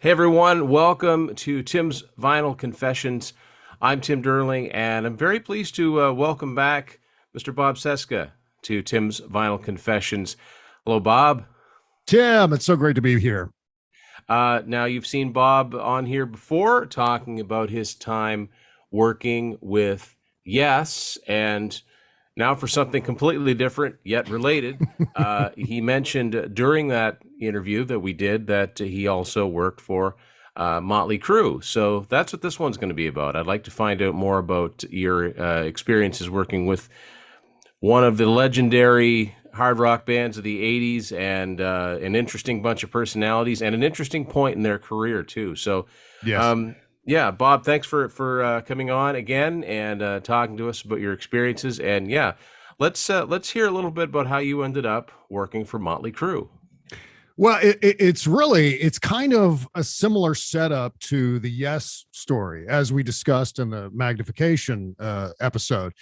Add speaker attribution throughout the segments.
Speaker 1: Hey everyone, welcome to Tim's Vinyl Confessions. I'm Tim Derling, and I'm very pleased to welcome back Mr. Bob Cesca to Tim's Vinyl Confessions. Hello, Bob.
Speaker 2: Tim, it's so great to be here.
Speaker 1: Now, you've seen Bob on here before talking about his time working with Yes, and now for something completely different yet related. He mentioned during that interview that we did that he also worked for Motley Crue. So that's what this one's going to be about. I'd like to find out more about your experiences working with one of the legendary hard rock bands of the 80s and an interesting bunch of personalities and an interesting point in their career too. So
Speaker 2: Yes.
Speaker 1: um, yeah, Bob, thanks for coming on again and talking to us about your experiences. And yeah, let's hear a little bit about how you ended up working for Motley Crue.
Speaker 2: Well, it's kind of a similar setup to the Yes story as we discussed in the magnification episode.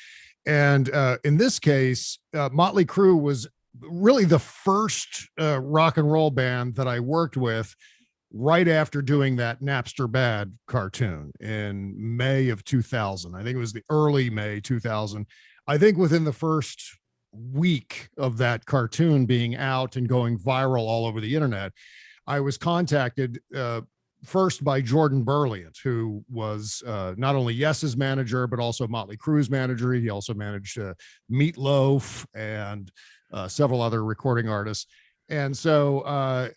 Speaker 2: And in this case, Motley Crue was really the first rock and roll band that I worked with right after doing that Napster Bad cartoon in May of 2000. I think it was the early May 2000. I think within the first week of that cartoon being out and going viral all over the internet, I was contacted first by Jordan Burliant, who was not only Yes's manager, but also Motley Crue's manager. He also managed Meatloaf and several other recording artists. And so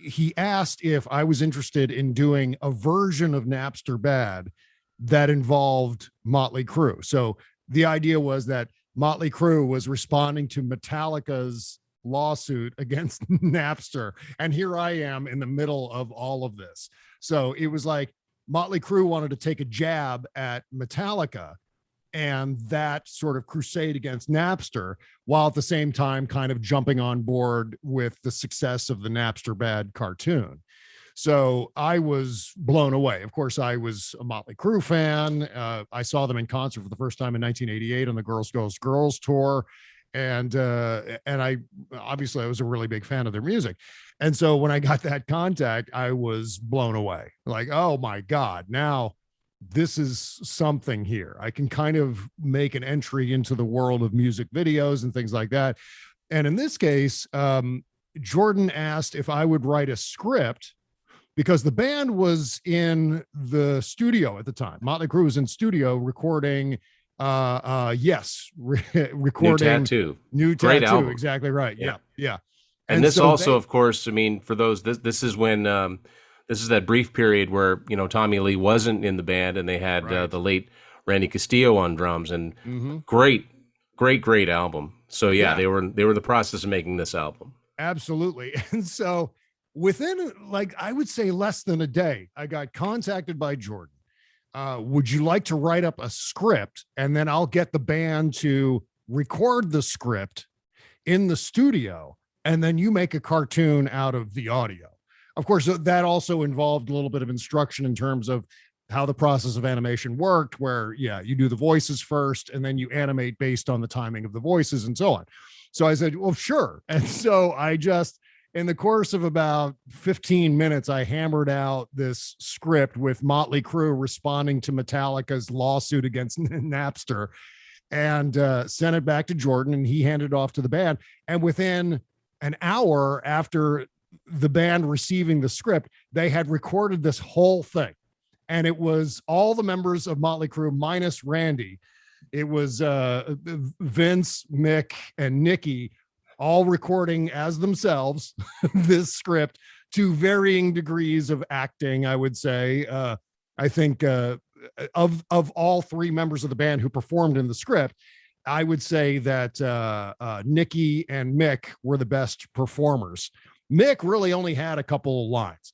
Speaker 2: he asked if I was interested in doing a version of Napster Bad that involved Motley Crue. So the idea was that Motley Crue was responding to Metallica's lawsuit against Napster. And here I am in the middle of all of this. So it was like Motley Crue wanted to take a jab at Metallica and that sort of crusade against Napster, while at the same time kind of jumping on board with the success of the Napster Bad cartoon. So I was blown away. Of course, I was a Motley Crue fan. I saw them in concert for the first time in 1988 on the Girls Goes Girls tour, and I obviously I was a really big fan of their music. And so when I got that contact, I was blown away. Like, oh my God, now this is something here. I can kind of make an entry into the world of music videos and things like that. And in this case, Jordan asked if I would write a script because the band was in the studio at the time. Motley Crue was in studio recording recording new
Speaker 1: Great
Speaker 2: tattoo.
Speaker 1: album.
Speaker 2: Exactly right.
Speaker 1: Yeah.
Speaker 2: Yeah.
Speaker 1: And this
Speaker 2: So
Speaker 1: also, of course, I mean, for those, this is when this is that brief period where Tommy Lee wasn't in the band, and they had
Speaker 2: right.
Speaker 1: the late Randy Castillo on drums, and
Speaker 2: Mm-hmm.
Speaker 1: great album. So yeah,
Speaker 2: Yeah,
Speaker 1: they were in the process of making this album.
Speaker 2: absolutely. And so within, like, I would say less than a day, I got contacted by Jordan. Would you like to write up a script, and then I'll get the band to record the script in the studio, and then you make a cartoon out of the audio. Of course, that also involved a little bit of instruction in terms of how the process of animation worked, where, yeah, you do the voices first and then you animate based on the timing of the voices and so on. So I said, well, sure. And so I just, in the course of about 15 minutes, I hammered out this script with Motley Crue responding to Metallica's lawsuit against Napster, and sent it back to Jordan, and he handed it off to the band. And within an hour after the band receiving the script, they had recorded this whole thing. And it was all the members of Motley Crue minus Randy. It was Vince, Mick, and Nikki all recording as themselves this script to varying degrees of acting, I would say. I think of all three members of the band who performed in the script, I would say that Nikki and Mick were the best performers. Mick really only had a couple of lines,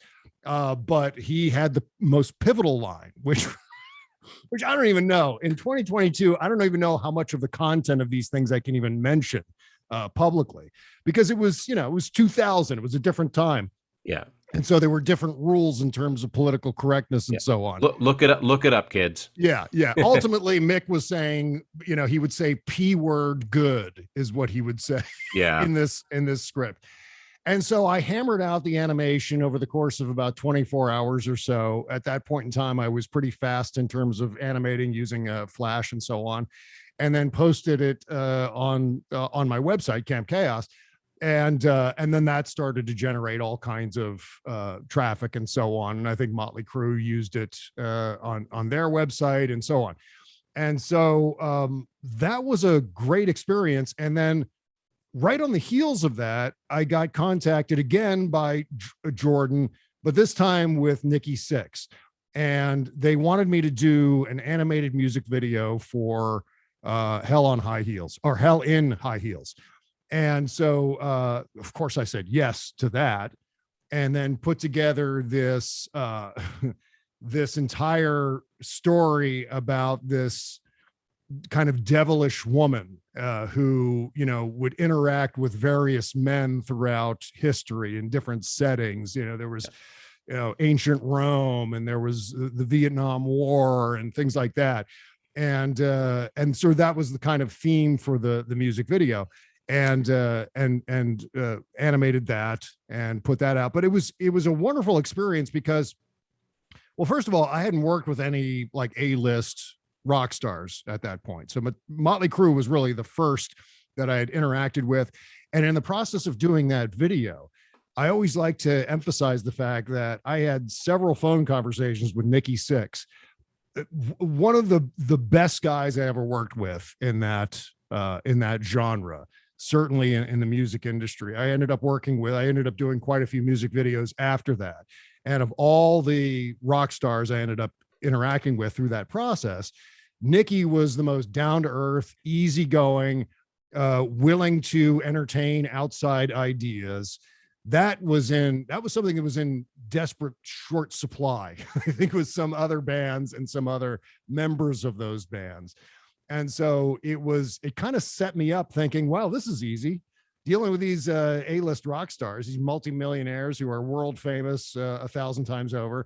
Speaker 2: but he had the most pivotal line, which I don't even know. In 2022, I don't even know how much of the content of these things I can even mention publicly, because it was 2000. It was a different time.
Speaker 1: Yeah.
Speaker 2: And so there were different rules in terms of political correctness and so on.
Speaker 1: Look it up, kids.
Speaker 2: Yeah. Ultimately, Mick was saying, he would say P word good is what he would say
Speaker 1: Yeah.
Speaker 2: in this script. And so I hammered out the animation over the course of about 24 hours or so. At that point in time, I was pretty fast in terms of animating using Flash and so on, and then posted it on my website, Camp Chaos. And then that started to generate all kinds of traffic and so on. And I think Motley Crue used it on their website and so on. And so that was a great experience. And then right on the heels of that, I got contacted again by Jordan, but this time with Nikki Sixx. And they wanted me to do an animated music video for Hell on High Heels, or Hell in High Heels. And so, of course, I said yes to that, and then put together this this entire story about this kind of devilish woman who, you know, would interact with various men throughout history in different settings. You know, there was, you know, ancient Rome, and there was the Vietnam War and things like that. And so that was the kind of theme for the music video, and animated that and put that out. But it was a wonderful experience because, well, first of all, I hadn't worked with any like A-list rock stars at that point. So Motley Crue was really the first that I had interacted with. And in the process of doing that video, I always like to emphasize the fact that I had several phone conversations with Nikki Sixx, one of the best guys I ever worked with in that genre, certainly in the music industry. I ended up doing quite a few music videos after that. And of all the rock stars I ended up interacting with through that process, Nikki was the most down-to-earth, easygoing, willing to entertain outside ideas. That was something that was in desperate short supply. I think it was some other bands and some other members of those bands. And so it kind of set me up thinking, wow, this is easy. Dealing with these A-list rock stars, these multimillionaires who are world famous 1,000 times over.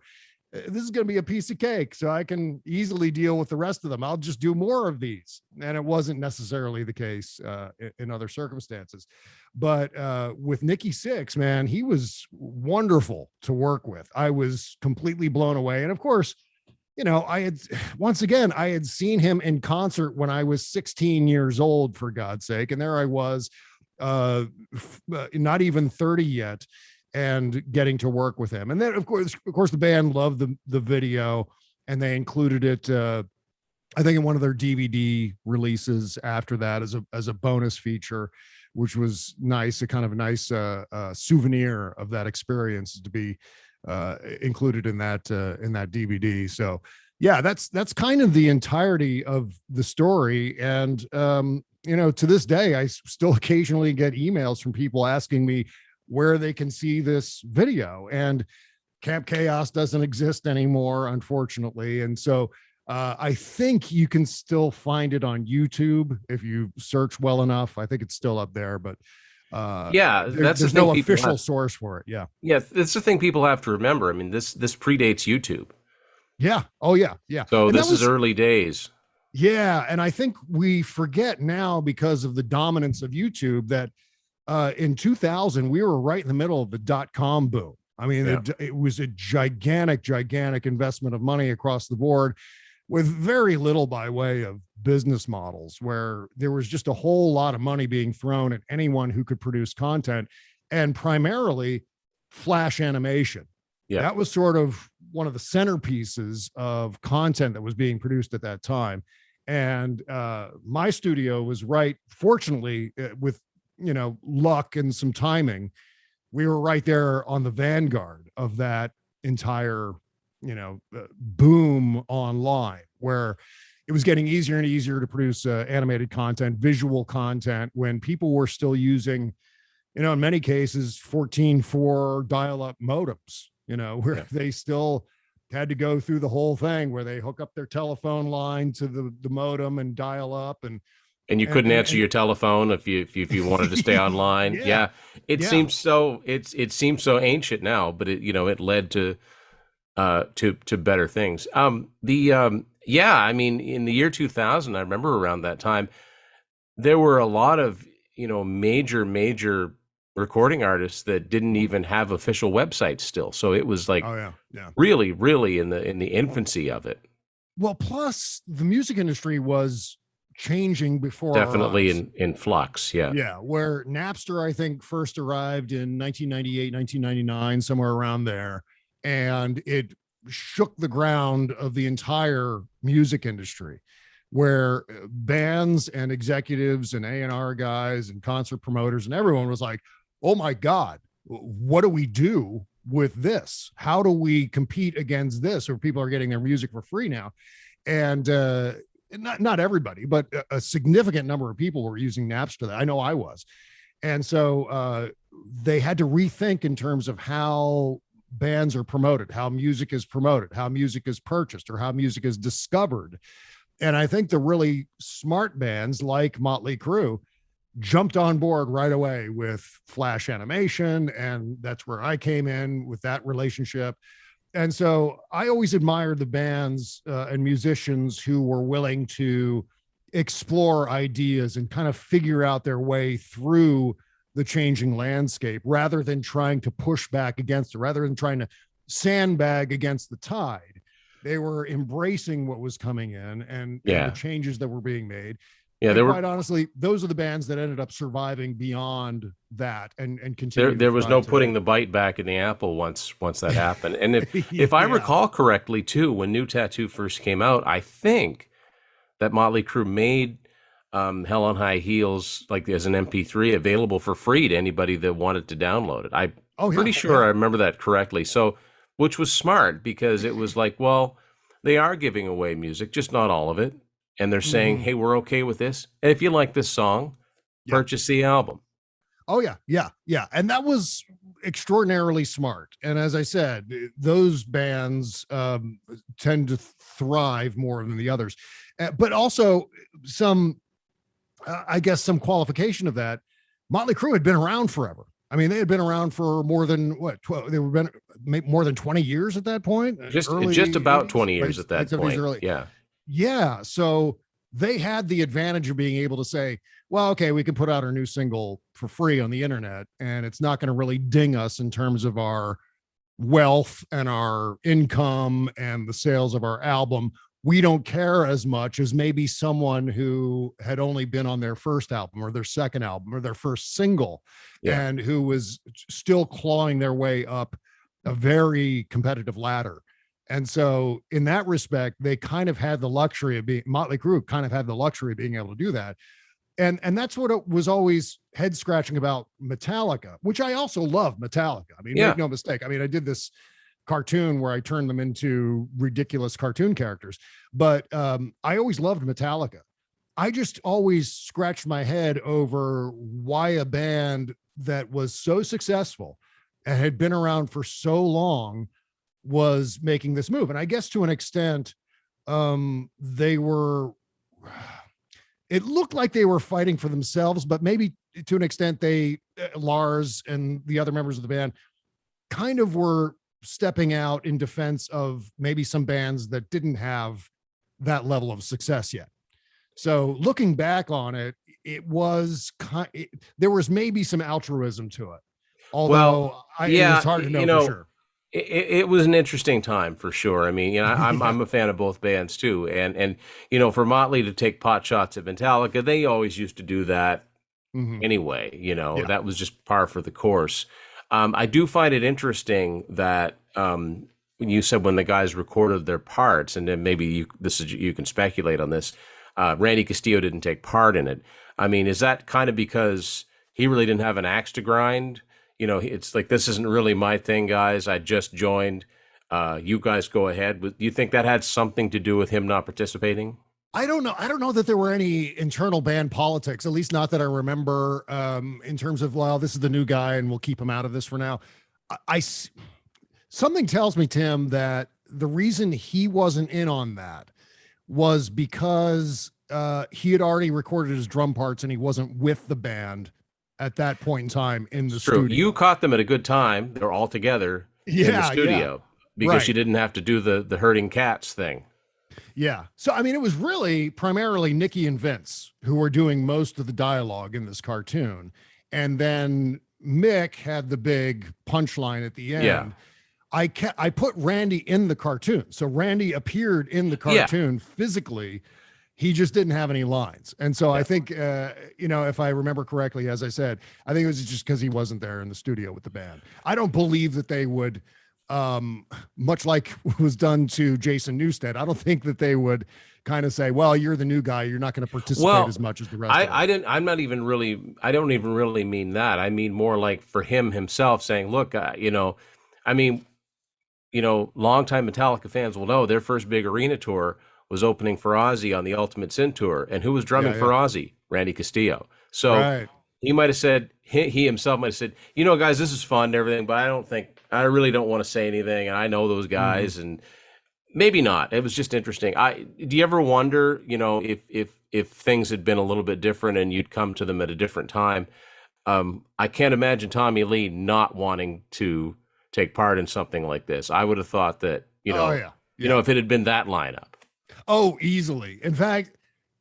Speaker 2: This is going to be a piece of cake, so I can easily deal with the rest of them. I'll just do more of these. And it wasn't necessarily the case in other circumstances. But with Nikki Sixx, man, he was wonderful to work with. I was completely blown away. And of course, you know, I had seen him in concert when I was 16 years old, for God's sake. And there I was, not even 30 yet, and getting to work with him. And then of course the band loved the video, and they included it, I think in one of their DVD releases after that as a bonus feature, which was nice, a kind of nice souvenir of that experience to be included in that DVD. So yeah, that's kind of the entirety of the story. And you know, to this day, I still occasionally get emails from people asking me where they can see this video, and Camp Chaos doesn't exist anymore, unfortunately. And so I think you can still find it on YouTube if you search well enough. I think it's still up there, but there's no official source for it. Yeah.
Speaker 1: That's the thing people have to remember. I mean, this predates YouTube.
Speaker 2: Yeah. Oh yeah. Yeah.
Speaker 1: So this is early days.
Speaker 2: Yeah. And I think we forget now, because of the dominance of YouTube, that in 2000, we were right in the middle of the .com boom. I mean, it was a gigantic investment of money across the board, with very little by way of business models, where there was just a whole lot of money being thrown at anyone who could produce content, and primarily Flash animation. Yeah. That was sort of one of the centerpieces of content that was being produced at that time. And my studio was right, fortunately, with, you know, luck and some timing, we were right there on the vanguard of that entire, you know, boom online, where it was getting easier and easier to produce animated content, visual content, when people were still using, you know, in many cases, 14.4 dial-up modems, you know, where they still had to go through the whole thing where they hook up their telephone line to the modem and dial up, and
Speaker 1: you couldn't answer your telephone if you wanted to stay online. It seems so ancient now, but it led to better things. I mean, in the year 2000, I remember around that time, there were a lot of major recording artists that didn't even have official websites still. So it was like
Speaker 2: Oh yeah, yeah.
Speaker 1: really, really in the infancy of it.
Speaker 2: Well, plus the music industry was changing before our
Speaker 1: Definitely
Speaker 2: eyes.
Speaker 1: in flux. Yeah.
Speaker 2: Yeah, where Napster, I think, first arrived in 1998, 1999, somewhere around there. And it shook the ground of the entire music industry, where bands and executives and A&R guys and concert promoters and everyone was like, oh my God, what do we do with this? How do we compete against this? Or people are getting their music for free now. And not everybody, but a significant number of people were using Napster. I know I was. And so they had to rethink in terms of how bands are promoted, how music is promoted, how music is purchased, or how music is discovered. And I think the really smart bands like Motley Crue jumped on board right away with Flash animation. And that's where I came in with that relationship. And so I always admired the bands and musicians who were willing to explore ideas and kind of figure out their way through the changing landscape rather than trying to push back against it, rather than trying to sandbag against the tide. They were embracing what was coming in and the changes that were being made.
Speaker 1: Yeah,
Speaker 2: and quite honestly, those are the bands that ended up surviving beyond that and continue.
Speaker 1: There was no putting the bite back in the apple once that happened. And if I recall correctly, too, when New Tattoo first came out, I think that Motley Crue made Hell on High Heels like as an MP3 available for free to anybody that wanted to download it. I'm pretty sure I remember that correctly. So, which was smart because it was like, well, they are giving away music, just not all of it. And they're saying, hey, we're okay with this. And if you like this song, purchase the album.
Speaker 2: Oh, yeah. And that was extraordinarily smart. And as I said, those bands tend to thrive more than the others. But also some qualification of that, Motley Crue had been around forever. I mean, they had been around for more than 12, they were been more than 20 years at that point.
Speaker 1: Just about 20 years at that point.
Speaker 2: Yeah. So they had the advantage of being able to say, well, okay, we can put out our new single for free on the internet and it's not going to really ding us in terms of our wealth and our income and the sales of our album. We don't care as much as maybe someone who had only been on their first album or their second album or their first single and who was still clawing their way up a very competitive ladder. And so in that respect, they kind of had the luxury of Motley Crue kind of had the luxury of being able to do that. And that's what it was always head scratching about Metallica, which I also love Metallica. I mean, make no mistake. I mean, I did this cartoon where I turned them into ridiculous cartoon characters, but I always loved Metallica. I just always scratched my head over why a band that was so successful and had been around for so long was making this move. And I guess to an extent, it looked like they were fighting for themselves, but maybe to an extent Lars and the other members of the band kind of were stepping out in defense of maybe some bands that didn't have that level of success yet. So looking back on it, there was maybe some altruism to it. Although it's hard to know for sure.
Speaker 1: It was an interesting time for sure. I mean, I'm a fan of both bands too, and for Motley to take pot shots at Metallica, they always used to do that anyway. That was just par for the course. I do find it interesting that when you said when the guys recorded their parts, and then maybe you can speculate on this. Randy Castillo didn't take part in it. I mean, is that kind of because he really didn't have an axe to grind? It's like, this isn't really my thing, guys. I just joined. You guys go ahead. Do you think that had something to do with him not participating?
Speaker 2: I don't know. I don't know that there were any internal band politics, at least not that I remember, in terms of, well, this is the new guy and we'll keep him out of this for now. Something tells me, Tim, that the reason he wasn't in on that was because he had already recorded his drum parts and he wasn't with the band at that point in time in the studio.
Speaker 1: You caught them at a good time. They're all together in the studio because you didn't have to do the herding cats thing.
Speaker 2: Yeah. So, I mean, it was really primarily Nikki and Vince who were doing most of the dialogue in this cartoon. And then Mick had the big punchline at the
Speaker 1: Yeah.
Speaker 2: end. I put Randy in the cartoon. So Randy appeared in the
Speaker 1: Yeah.
Speaker 2: cartoon physically. He just didn't have any lines. And so I
Speaker 1: Yeah.
Speaker 2: think, if I remember correctly, as I said, I think it was just because he wasn't there in the studio with the band. I don't believe that they would, much like was done to Jason Newsted, I don't think that they would kind of say, well, you're the new guy. You're not going to participate as
Speaker 1: Well,
Speaker 2: much as the rest of them.
Speaker 1: I don't even really mean that. I mean more like for him himself saying, look, I mean, longtime Metallica fans will know their first big arena tour was opening for Ozzy on the Ultimate Sin tour. And who was drumming
Speaker 2: Yeah,
Speaker 1: for
Speaker 2: yeah.
Speaker 1: Ozzy? Randy Castillo. So
Speaker 2: Right.
Speaker 1: he might have said, he himself might have said, guys, this is fun and everything, but I really don't want to say anything. And I know those
Speaker 2: Mhm.
Speaker 1: guys, and maybe not. It was just interesting. Do you ever wonder, if things had been a little bit different and you'd come to them at a different time? I can't imagine Tommy Lee not wanting to take part in something like this. I would have thought that,
Speaker 2: Oh, yeah. Yeah.
Speaker 1: if it had been that lineup.
Speaker 2: Oh, easily. In fact,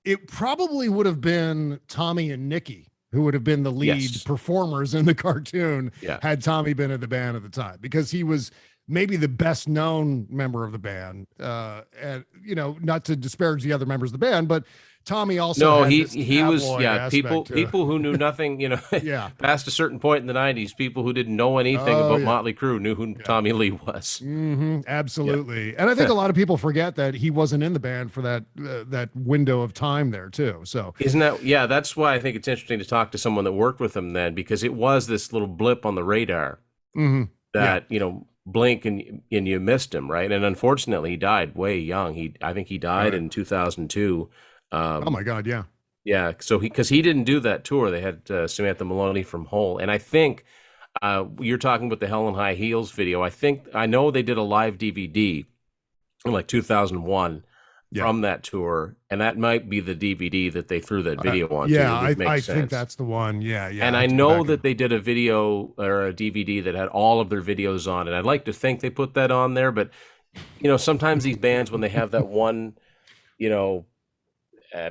Speaker 2: it probably would have been Tommy and Nikki who would have been the lead
Speaker 1: Yes.
Speaker 2: performers in the cartoon
Speaker 1: Yeah.
Speaker 2: had Tommy been in the band at the time, because he was maybe the best known member of the band. And not to disparage the other members of the band, but Tommy also
Speaker 1: No,
Speaker 2: had
Speaker 1: he
Speaker 2: this
Speaker 1: he was
Speaker 2: tabloid
Speaker 1: yeah.
Speaker 2: aspect to
Speaker 1: People who knew nothing,
Speaker 2: yeah.
Speaker 1: past a certain point in the '90s, people who didn't know anything
Speaker 2: Oh
Speaker 1: about
Speaker 2: yeah.
Speaker 1: Motley Crue knew who
Speaker 2: Yeah.
Speaker 1: Tommy Lee was. Yeah.
Speaker 2: Absolutely. And I think a lot of people forget that he wasn't in the band for that window of time there too. So
Speaker 1: Isn't that, yeah, that's why I think it's interesting to talk to someone that worked with him then, because it was this little blip on the radar
Speaker 2: yeah.
Speaker 1: that, blink and you missed him, right? And unfortunately, he died way young. I think he died
Speaker 2: Right.
Speaker 1: in 2002.
Speaker 2: Oh my God. Yeah.
Speaker 1: Yeah, so because he didn't do that tour, they had Samantha Maloney from Hole, and I think you're talking about the Hell in High Heels video. I know they did a live DVD in like 2001
Speaker 2: Yeah.
Speaker 1: from that tour, and that might be the DVD that they threw that video onto.
Speaker 2: Yeah,
Speaker 1: It would make
Speaker 2: I
Speaker 1: sense.
Speaker 2: think that's the one. Yeah, yeah.
Speaker 1: And
Speaker 2: I
Speaker 1: I
Speaker 2: have to go
Speaker 1: know
Speaker 2: back
Speaker 1: that they did a video or a DVD that had all of their videos on, and I'd like to think they put that on there, but sometimes these bands, when they have that one, you know,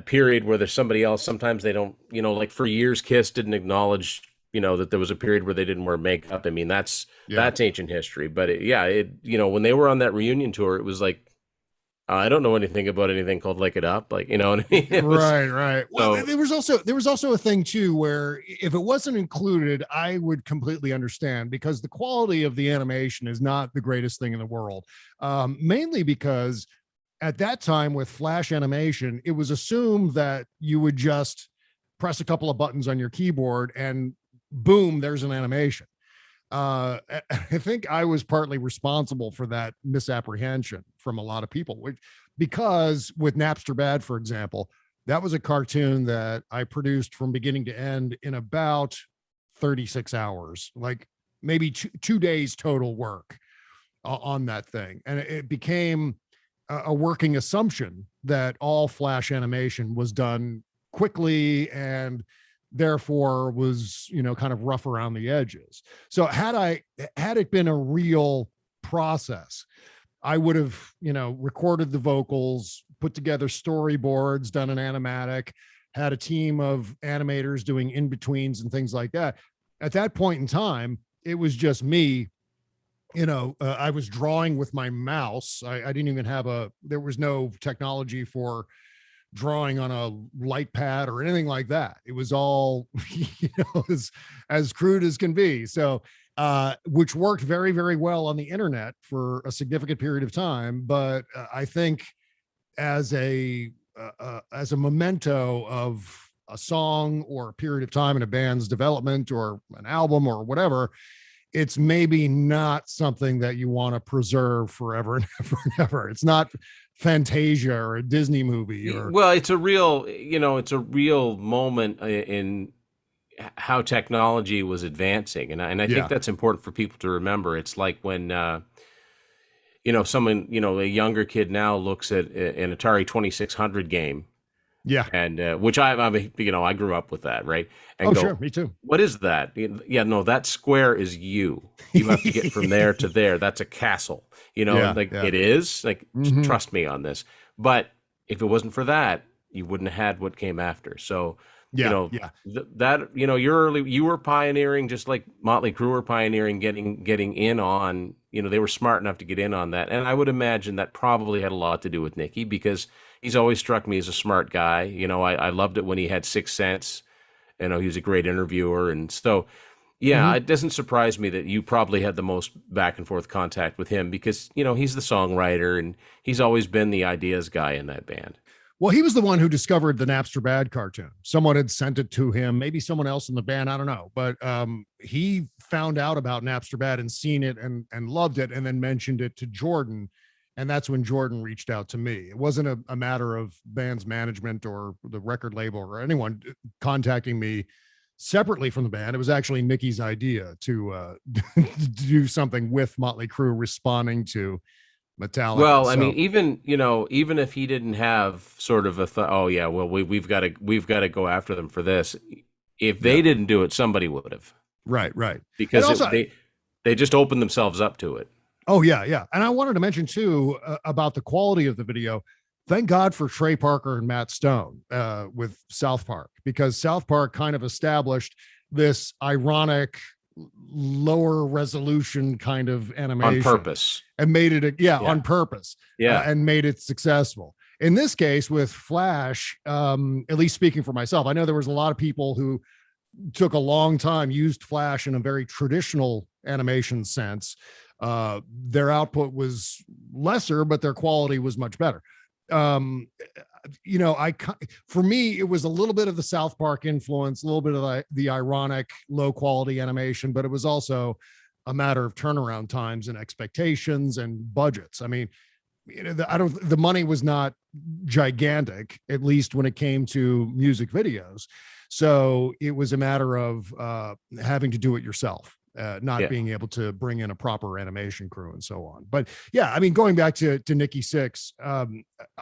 Speaker 1: period where there's somebody else, sometimes they don't, like for years, Kiss didn't acknowledge, that there was a period where they didn't wear makeup. I mean, that's ancient history, but when they were on that reunion tour, it was like, I don't know anything about anything called Lick It Up. Like, you know what I mean?
Speaker 2: Right. Well, there was also a thing too, where if it wasn't included, I would completely understand, because the quality of the animation is not the greatest thing in the world. Mainly because at that time with Flash animation, it was assumed that you would just press a couple of buttons on your keyboard and boom, there's an animation. I think I was partly responsible for that misapprehension from a lot of people, because with Napster Bad, for example, that was a cartoon that I produced from beginning to end in about 36 hours, like maybe 2 days total work on that thing. And it became a working assumption that all Flash animation was done quickly and therefore was kind of rough around the edges. So had it been a real process, I would have recorded the vocals, put together storyboards, done an animatic, had a team of animators doing in-betweens and things like that. At that point in time, it was just me. I was drawing with my mouse. I didn't even have there was no technology for drawing on a light pad or anything like that. It was all, as crude as can be. So, which worked very, very well on the internet for a significant period of time. But I think as a memento of a song or a period of time in a band's development or an album or whatever, it's maybe not something that you want to preserve forever and ever and ever. It's not Fantasia or a Disney movie.
Speaker 1: Well, it's a real moment in how technology was advancing, and I think that's important for people to remember. It's like when someone, a younger kid now looks at an Atari 2600 game.
Speaker 2: Yeah.
Speaker 1: And which I grew up with that, right? And
Speaker 2: sure, me too.
Speaker 1: What is that? Yeah, no, that square is you. You have to get from there to there. That's a castle. It is like, trust me on this. But if it wasn't for that, you wouldn't have had what came after. So You
Speaker 2: Yeah,
Speaker 1: know,
Speaker 2: yeah.
Speaker 1: that, you know, you were pioneering, just like Motley Crue were pioneering, getting in on, you know, they were smart enough to get in on that. And I would imagine that probably had a lot to do with Nicky, because he's always struck me as a smart guy. You know, I loved it when he had Sixth Sense. You know, he was a great interviewer. And so, yeah,
Speaker 2: Mhm.
Speaker 1: it doesn't surprise me that you probably had the most back and forth contact with him, because, you know, he's the songwriter and he's always been the ideas guy in that band.
Speaker 2: Well, he was the one who discovered the Napster Bad cartoon. Someone had sent it to him, maybe someone else in the band, I don't know. But he found out about Napster Bad and seen it and loved it, and then mentioned it to Jordan. And that's when Jordan reached out to me. It wasn't a matter of band's management or the record label or anyone contacting me separately from the band. It was actually Nicky's idea to to do something with Motley Crue responding to Metallica.
Speaker 1: Well, I
Speaker 2: So
Speaker 1: mean, even, you know, even if he didn't have sort of a oh yeah, well, we've got to go after them for this. If
Speaker 2: yeah,
Speaker 1: they didn't do it, somebody would have,
Speaker 2: right, right. And
Speaker 1: because
Speaker 2: also,
Speaker 1: they just opened themselves up to it.
Speaker 2: oh yeah, yeah. And I wanted to mention too about the quality of the video. Thank God for Trey Parker and Matt Stone with South Park, because South Park kind of established this ironic, lower resolution kind of
Speaker 1: On
Speaker 2: animation
Speaker 1: purpose.
Speaker 2: and made it,
Speaker 1: Yeah.
Speaker 2: on purpose,
Speaker 1: Yeah.
Speaker 2: and made it successful. In this case with Flash, at least speaking for myself, I know there was a lot of people who took a long time, used Flash in a very traditional animation sense. Their output was lesser, but their quality was much better. Um, you know, for me, it was a little bit of the South Park influence, a little bit of the ironic, low quality animation, but it was also a matter of turnaround times and expectations and budgets. I mean, you know, the money was not gigantic, at least when it came to music videos. So it was a matter of having to do it yourself, not
Speaker 1: Yeah.
Speaker 2: being able to bring in a proper animation crew and so on. But yeah, I mean, going back to Nikki Sixx,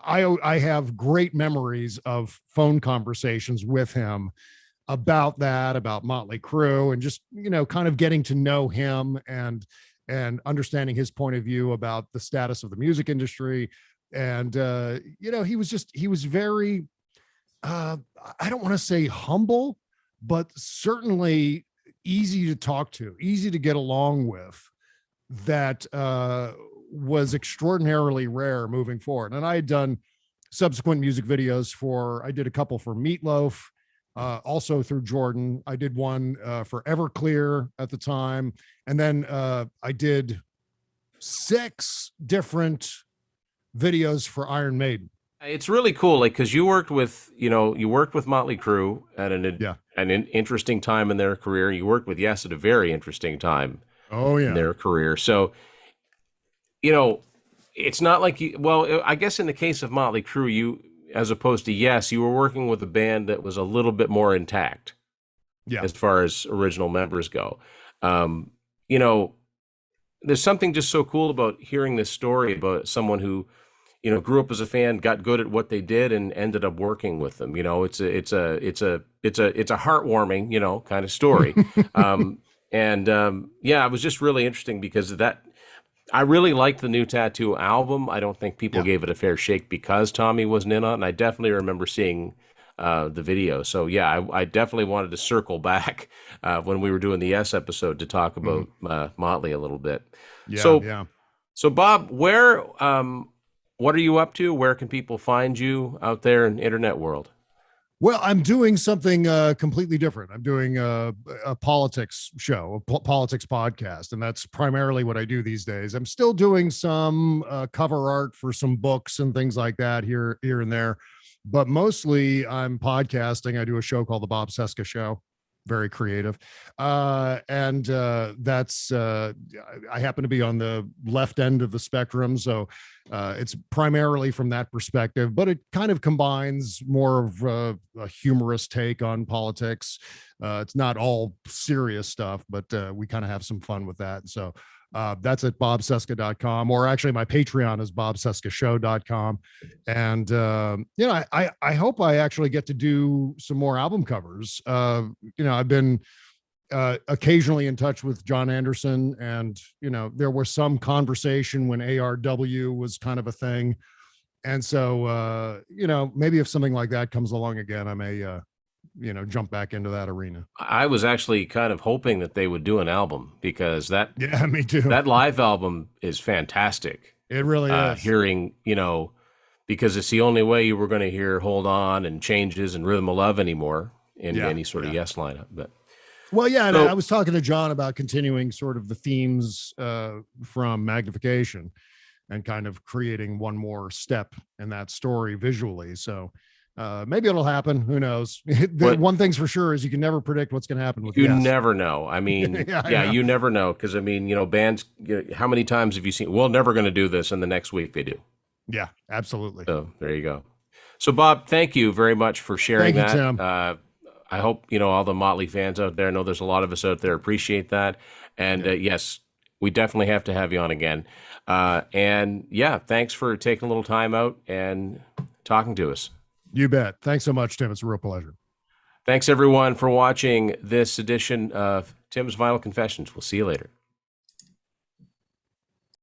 Speaker 2: I have great memories of phone conversations with him about that, about Motley Crue, and just, you know, kind of getting to know him and understanding his point of view about the status of the music industry. And you know, he was very I don't want to say humble, but certainly easy to talk to, easy to get along with. That was extraordinarily rare moving forward. And I had done subsequent music videos I did a couple for Meatloaf, also through Jordan. I did one for Everclear at the time. And then I did 6 different videos for Iron Maiden.
Speaker 1: It's really cool, like, because you worked with, you know, you worked with Motley Crue at
Speaker 2: Yeah.
Speaker 1: an interesting time in their career. You worked with Yes at a very interesting time
Speaker 2: Oh,
Speaker 1: in
Speaker 2: yeah.
Speaker 1: their career. So, you know, it's not like you, well, I guess in the case of Motley Crue, you, as opposed to Yes, you were working with a band that was a little bit more intact
Speaker 2: Yeah.
Speaker 1: as far as original members go. You know, there's something just so cool about hearing this story about someone who, you know, grew up as a fan, got good at what they did, and ended up working with them. You know, it's a heartwarming, you know, kind of story. Yeah, it was just really interesting because I really liked the new Tattoo album. I don't think people
Speaker 2: Yeah.
Speaker 1: gave it a fair shake because Tommy wasn't in on it. And I definitely remember seeing the video. So yeah, I definitely wanted to circle back when we were doing the Yes episode to talk
Speaker 2: Mhm.
Speaker 1: about Motley a little bit.
Speaker 2: Yeah.
Speaker 1: So
Speaker 2: Yeah.
Speaker 1: so Bob, what are you up to? Where can people find you out there in the internet world?
Speaker 2: Well, I'm doing something completely different. I'm doing a politics show, a politics podcast, and that's primarily what I do these days. I'm still doing some cover art for some books and things like that here and there, but mostly I'm podcasting. I do a show called the Bob Cesca Show. Very creative, and that's I happen to be on the left end of the spectrum, so it's primarily from that perspective, but it kind of combines more of a humorous take on politics. It's not all serious stuff, but we kind of have some fun with that. So that's at bobcesca.com, or actually my Patreon is bobcescashow.com. And, you know, I hope I actually get to do some more album covers. You know, I've been occasionally in touch with John Anderson, and you know, there was some conversation when ARW was kind of a thing, and so you know, maybe if something like that comes along again, I may jump back into that arena.
Speaker 1: I was actually kind of hoping that they would do an album, because
Speaker 2: Yeah, me too.
Speaker 1: that live album is fantastic.
Speaker 2: It really is.
Speaker 1: Hearing, because it's the only way you were going to hear Hold On and Changes and Rhythm of Love anymore in any sort of Yes lineup. But
Speaker 2: well, yeah, and I was talking to John about continuing sort of the themes from Magnification and kind of creating one more step in that story visually. So maybe it'll happen. Who knows? One thing's for sure is you can never predict what's going to happen with
Speaker 1: you never know. I mean, you never know, because I mean, bands. How many times have you seen? We're never going to do this, and the next week they do.
Speaker 2: Yeah, absolutely.
Speaker 1: So there you go. So Bob, thank you very much for sharing that.
Speaker 2: Tim.
Speaker 1: I hope all the Motley fans out there, I know there's a lot of us out there, appreciate that. And yes, we definitely have to have you on again. And yeah, thanks for taking a little time out and talking to us.
Speaker 2: You bet. Thanks so much, Tim. It's a real pleasure.
Speaker 1: Thanks everyone for watching this edition of Tim's Vinyl Confessions. We'll see you later.